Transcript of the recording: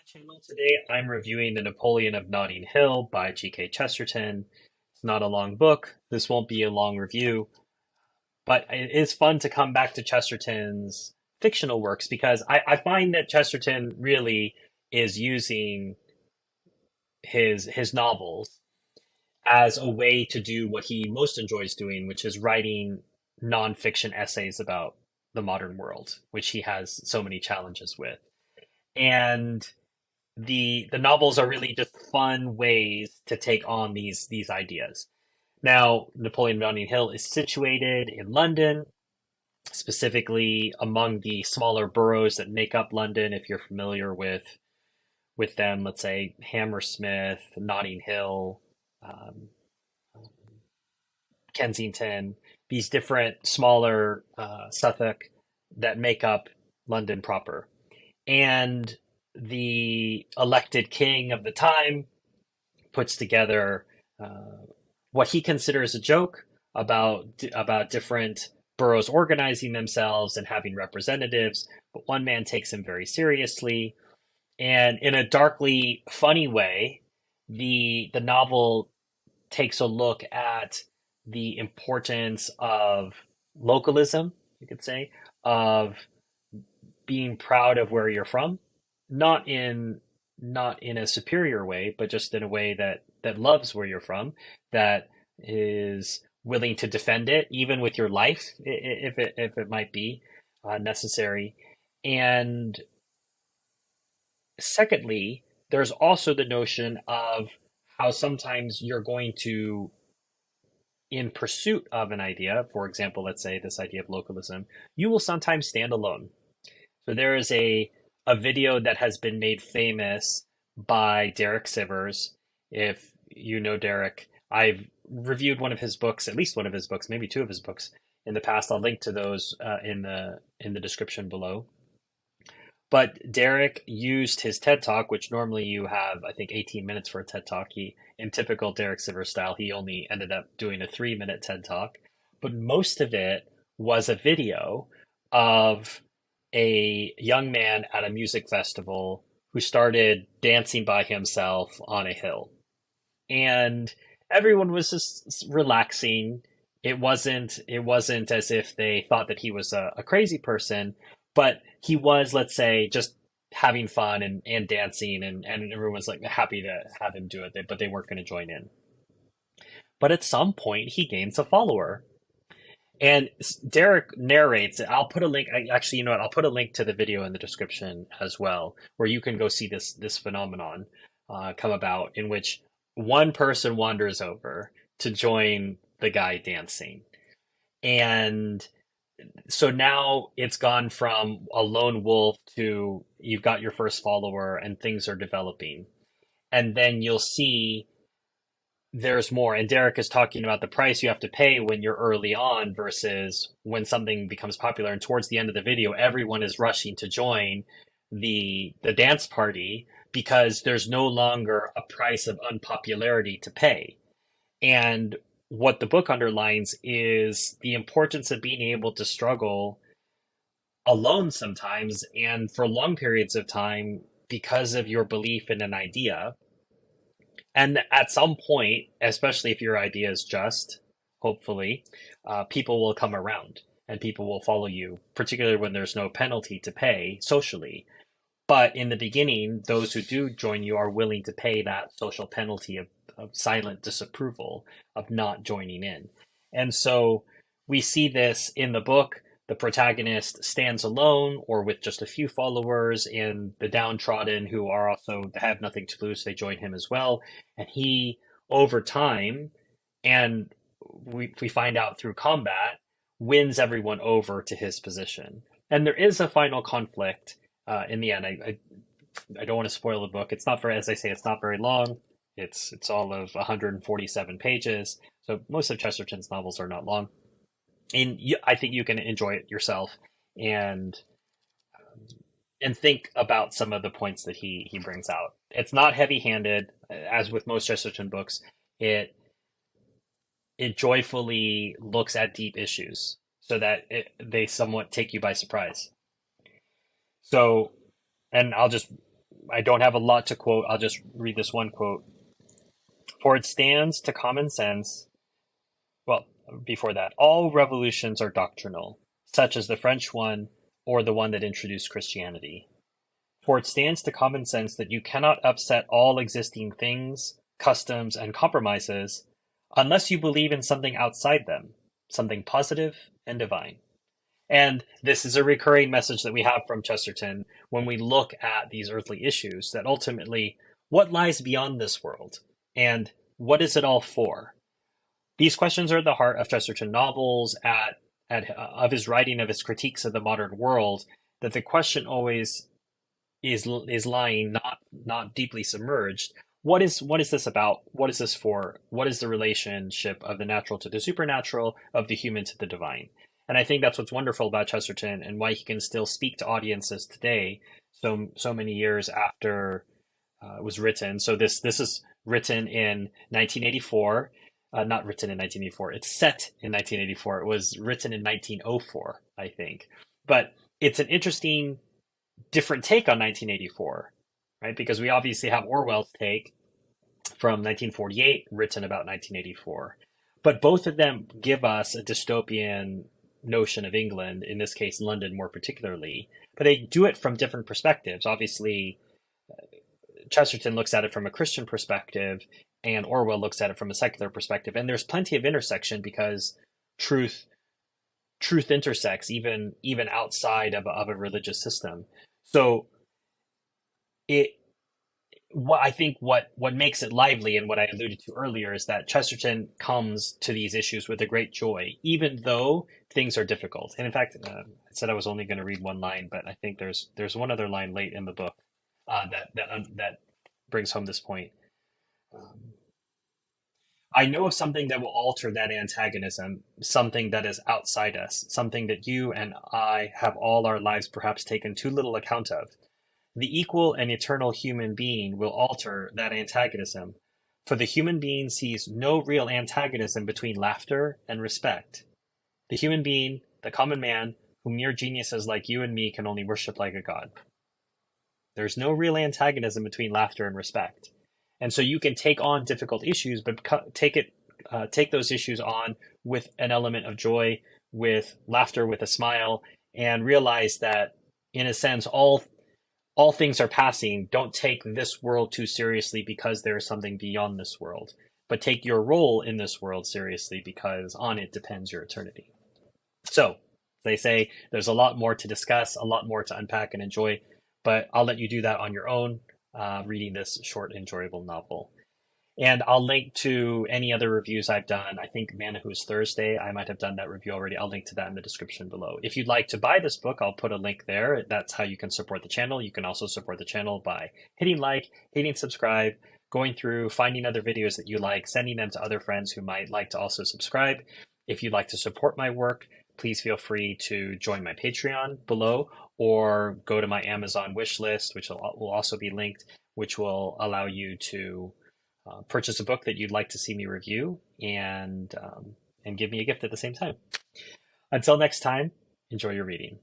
Channel today. I'm reviewing The Napoleon of Notting Hill by G.K. Chesterton. It's not a long book. This won't be a long review, but it is fun to come back to Chesterton's fictional works because I find that Chesterton really is using his novels as a way to do what he most enjoys doing, which is writing nonfiction essays about the modern world, which he has so many challenges with. And the novels are really just fun ways to take on these ideas. Now, Napoleon of Notting Hill is situated in London, specifically among the smaller boroughs that make up London. If you're familiar with them, let's say Hammersmith, Notting Hill, um, Kensington, these different smaller Suffolk that make up London proper. And the elected king of the time puts together what he considers a joke about different boroughs organizing themselves and having representatives, but one man takes him very seriously. And in a darkly funny way, the novel takes a look at the importance of localism, you could say, of being proud of where you're from, not in not in a superior way, but just in a way that loves where you're from, that is willing to defend it, even with your life, if it might be necessary. And secondly, there's also the notion of how sometimes you're going to, in pursuit of an idea, for example, let's say this idea of localism, you will sometimes stand alone. So there is a video that has been made famous by Derek Sivers. If you know Derek, I've reviewed one of his books, at least one of his books, maybe two of his books in the past. I'll link to those in the description below. But Derek used his TED Talk, which normally you have, I think, 18 minutes for a TED Talk. In typical Derek Sivers style, he only ended up doing a 3 minute TED Talk. But most of it was a video of a young man at a music festival who started dancing by himself on a hill. And everyone was just relaxing. It wasn't as if they thought that he was a crazy person, but he was, let's say, just having fun and dancing, and everyone was like happy to have him do it, but they weren't going to join in. But at some point he gains a follower. And Derek narrates it. I'll put a link. Actually, you know what? I'll put a link to the video in the description as well, where you can go see this phenomenon come about, in which one person wanders over to join the guy dancing, and so now it's gone from a lone wolf to you've got your first follower, and things are developing, and then you'll see there's more. And Derek is talking about the price you have to pay when you're early on versus when something becomes popular. And towards the end of the video, everyone is rushing to join the dance party because there's no longer a price of unpopularity to pay. And what the book underlines is the importance of being able to struggle alone sometimes and for long periods of time because of your belief in an idea, and at some point, especially if your idea is just, hopefully, people will come around and people will follow you, particularly when there's no penalty to pay socially. But in the beginning, those who do join you are willing to pay that social penalty of silent disapproval of not joining in. And so we see this in the book. The protagonist stands alone or with just a few followers, and the downtrodden who are also have nothing to lose, they join him as well. And he, over time, and we find out through combat, wins everyone over to his position. And there is a final conflict in the end. I don't want to spoil the book. It's not very, as I say, it's not very long. It's all of 147 pages. So most of Chesterton's novels are not long, and I think you can enjoy it yourself and and think about some of the points that he brings out. It's not heavy-handed, as with most Chesterton books. It it joyfully looks at deep issues so that they somewhat take you by surprise. So, and I'll just I don't have a lot to quote. I'll just read this one quote. For it stands to common sense. Well, before that, all revolutions are doctrinal, such as the French one or the one that introduced Christianity. For it stands to common sense that you cannot upset all existing things, customs, and compromises unless you believe in something outside them, something positive and divine. And this is a recurring message that we have from Chesterton when we look at these earthly issues, that ultimately, what lies beyond this world? And what is it all for? These questions are at the heart of Chesterton novels, of his writing, of his critiques of the modern world, that the question always is lying not deeply submerged. What is this about? What is this for? What is the relationship of the natural to the supernatural, of the human to the divine? And I think that's what's wonderful about Chesterton and why he can still speak to audiences today, so many years after it was written. So this is written in 1984. Not written in 1984. It's set in 1984. It was written in 1904, I think. But it's an interesting, different take on 1984, right? Because we obviously have Orwell's take from 1948, written about 1984. But both of them give us a dystopian notion of England, in this case, London more particularly. But they do it from different perspectives. Obviously, Chesterton looks at it from a Christian perspective, and Orwell looks at it from a secular perspective. And there's plenty of intersection because truth intersects even outside of a religious system. So it what I think what makes it lively, and what I alluded to earlier, is that Chesterton comes to these issues with a great joy, even though things are difficult. And in fact, I said I was only going to read one line, but I think there's one other line late in the book that brings home this point. Um, I know of something that will alter that antagonism, something that is outside us, something that you and I have all our lives perhaps taken too little account of. The equal and eternal human being will alter that antagonism, for the human being sees no real antagonism between laughter and respect. The human being, the common man, whom mere geniuses like you and me can only worship like a god. There's no real antagonism between laughter and respect. And so you can take on difficult issues, but take those issues on with an element of joy, with laughter, with a smile, and realize that, in a sense, all things are passing. Don't take this world too seriously because there is something beyond this world, but take your role in this world seriously because on it depends your eternity. So they say there's a lot more to discuss, a lot more to unpack and enjoy, but I'll let you do that on your own, reading this short, enjoyable novel. And I'll link to any other reviews I've done. I think Man Who's Thursday, I might have done that review already. I'll link to that in the description below. If you'd like to buy this book, I'll put a link there. That's how you can support the channel. You can also support the channel by hitting like, hitting subscribe, going through, finding other videos that you like, sending them to other friends who might like to also subscribe. If you'd like to support my work, please feel free to join my Patreon below, or go to my Amazon wish list, which will also be linked, which will allow you to purchase a book that you'd like to see me review, and give me a gift at the same time. Until next time, enjoy your reading.